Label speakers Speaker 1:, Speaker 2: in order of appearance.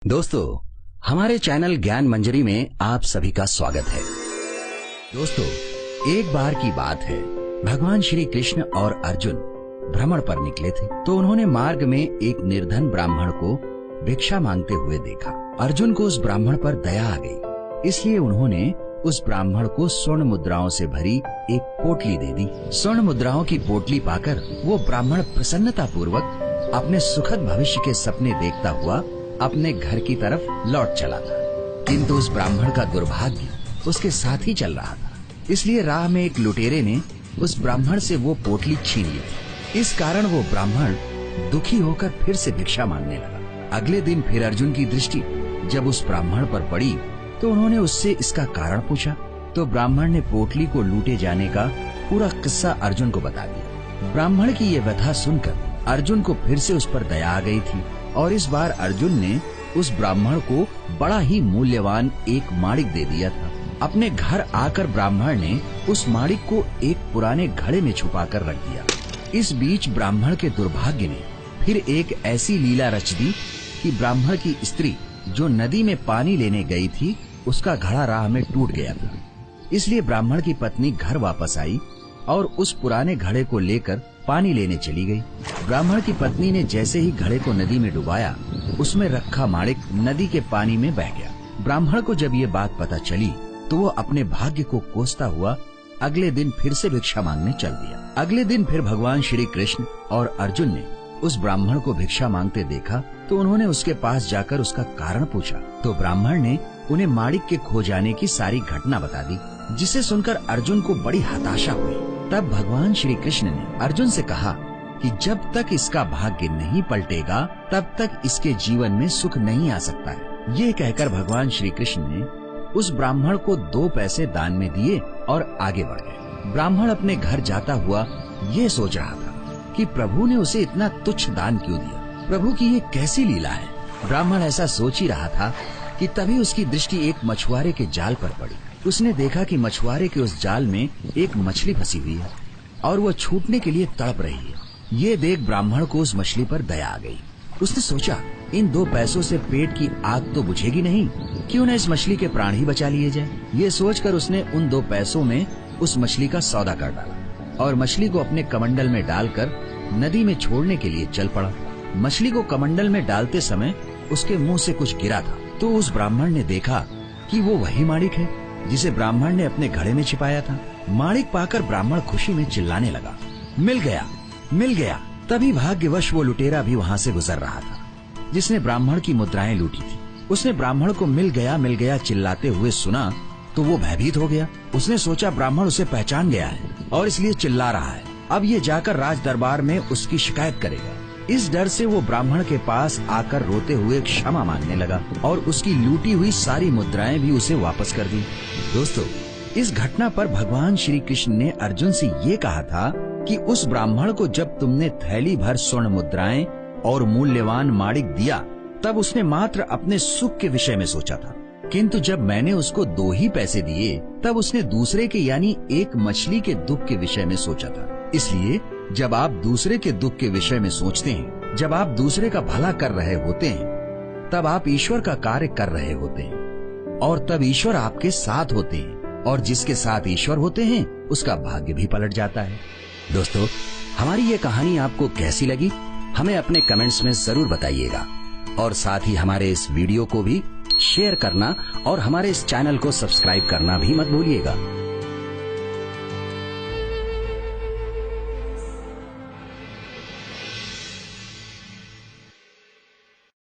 Speaker 1: दोस्तों, हमारे चैनल ज्ञान मंजरी में आप सभी का स्वागत है। दोस्तों, एक बार की बात है, भगवान श्री कृष्ण और अर्जुन भ्रमण पर निकले थे तो उन्होंने मार्ग में एक निर्धन ब्राह्मण को भिक्षा मांगते हुए देखा। अर्जुन को उस ब्राह्मण पर दया आ गई, इसलिए उन्होंने उस ब्राह्मण को स्वर्ण मुद्राओं से भरी एक पोटली दे दी। स्वर्ण मुद्राओं की पोटली पाकर वो ब्राह्मण प्रसन्नता पूर्वक अपने सुखद भविष्य के सपने देखता हुआ अपने घर की तरफ लौट चला था। किंतु उस ब्राह्मण का दुर्भाग्य उसके साथ ही चल रहा था, इसलिए राह में एक लुटेरे ने उस ब्राह्मण से वो पोटली छीन ली। इस कारण वो ब्राह्मण दुखी होकर फिर से भिक्षा मांगने लगा। अगले दिन फिर अर्जुन की दृष्टि जब उस ब्राह्मण पर पड़ी तो उन्होंने उससे इसका कारण पूछा तो ब्राह्मण ने पोटली को लूटे जाने का पूरा किस्सा अर्जुन को बता दिया। ब्राह्मण की ये व्यथा सुनकर अर्जुन को फिर से उस पर दया आ गई थी और इस बार अर्जुन ने उस ब्राह्मण को बड़ा ही मूल्यवान एक माणिक दे दिया था। अपने घर आकर ब्राह्मण ने उस माणिक को एक पुराने घड़े में छुपा कर रख दिया। इस बीच ब्राह्मण के दुर्भाग्य ने फिर एक ऐसी लीला रच दी कि ब्राह्मण की स्त्री जो नदी में पानी लेने गई थी, उसका घड़ा राह में टूट गया था। इसलिए ब्राह्मण की पत्नी घर वापस आई और उस पुराने घड़े को लेकर पानी लेने चली गई। ब्राह्मण की पत्नी ने जैसे ही घड़े को नदी में डुबाया, उसमें रखा माणिक नदी के पानी में बह गया। ब्राह्मण को जब ये बात पता चली तो वो अपने भाग्य को कोसता हुआ अगले दिन फिर से भिक्षा मांगने चल दिया। अगले दिन फिर भगवान श्री कृष्ण और अर्जुन ने उस ब्राह्मण को भिक्षा मांगते देखा तो उन्होंने उसके पास जाकर उसका कारण पूछा तो ब्राह्मण ने उन्हें माणिक के खो जाने की सारी घटना बता दी, जिसे सुनकर अर्जुन को बड़ी हताशा हुई। तब भगवान श्री कृष्ण ने अर्जुन से कहा कि जब तक इसका भाग्य नहीं पलटेगा तब तक इसके जीवन में सुख नहीं आ सकता है। ये कहकर भगवान श्री कृष्ण ने उस ब्राह्मण को 2 पैसे दान में दिए और आगे बढ़ गए। ब्राह्मण अपने घर जाता हुआ ये सोच रहा था कि प्रभु ने उसे इतना तुच्छ दान क्यों दिया, प्रभु की ये कैसी लीला है। ब्राह्मण ऐसा सोच ही रहा था कि तभी उसकी दृष्टि एक मछुआरे के जाल पर पड़ी। उसने देखा कि मछुआरे के उस जाल में एक मछली फंसी हुई है और वो छूटने के लिए तड़प रही है। ये देख ब्राह्मण को उस मछली पर दया आ गई। उसने सोचा इन 2 पैसों से पेट की आग तो बुझेगी नहीं, क्यों न इस मछली के प्राण ही बचा लिए जाए। ये सोचकर उसने उन 2 पैसों में उस मछली का सौदा कर डाला और मछली को अपने कमंडल में डालकर नदी में छोड़ने के लिए चल पड़ा। मछली को कमंडल में डालते समय उसके मुंह से कुछ गिरा था तो उस ब्राह्मण ने देखा कि वो वही माणिक है जिसे ब्राह्मण ने अपने घड़े में छिपाया था। माणिक पाकर ब्राह्मण खुशी में चिल्लाने लगा, मिल गया, मिल गया। तभी भाग्यवश वो लुटेरा भी वहाँ से गुजर रहा था जिसने ब्राह्मण की मुद्राएं लूटी थी। उसने ब्राह्मण को मिल गया चिल्लाते हुए सुना तो वो भयभीत हो गया। उसने सोचा ब्राह्मण उसे पहचान गया है और इसलिए चिल्ला रहा है, अब ये जाकर राज दरबार में उसकी शिकायत करेगा। इस डर से वो ब्राह्मण के पास आकर रोते हुए क्षमा मांगने लगा और उसकी लूटी हुई सारी मुद्राएं भी उसे वापस कर दी। दोस्तों, इस घटना पर भगवान श्री कृष्ण ने अर्जुन से ये कहा था कि उस ब्राह्मण को जब तुमने थैली भर स्वर्ण मुद्राएं और मूल्यवान माणिक दिया तब उसने मात्र अपने सुख के विषय में सोचा था, किंतु जब मैंने उसको 2 ही पैसे दिए तब उसने दूसरे के यानी एक मछली के दुख के विषय में सोचा था। इसलिए जब आप दूसरे के दुख के विषय में सोचते हैं, जब आप दूसरे का भला कर रहे होते हैं, तब आप ईश्वर का कार्य कर रहे होते हैं और तब ईश्वर आपके साथ होते हैं और जिसके साथ ईश्वर होते हैं उसका भाग्य भी पलट जाता है। दोस्तों, हमारी ये कहानी आपको कैसी लगी हमें अपने कमेंट्स में जरूर बताइएगा और साथ ही हमारे इस वीडियो को भी शेयर करना और हमारे इस चैनल को सब्सक्राइब करना भी मत भूलिएगा।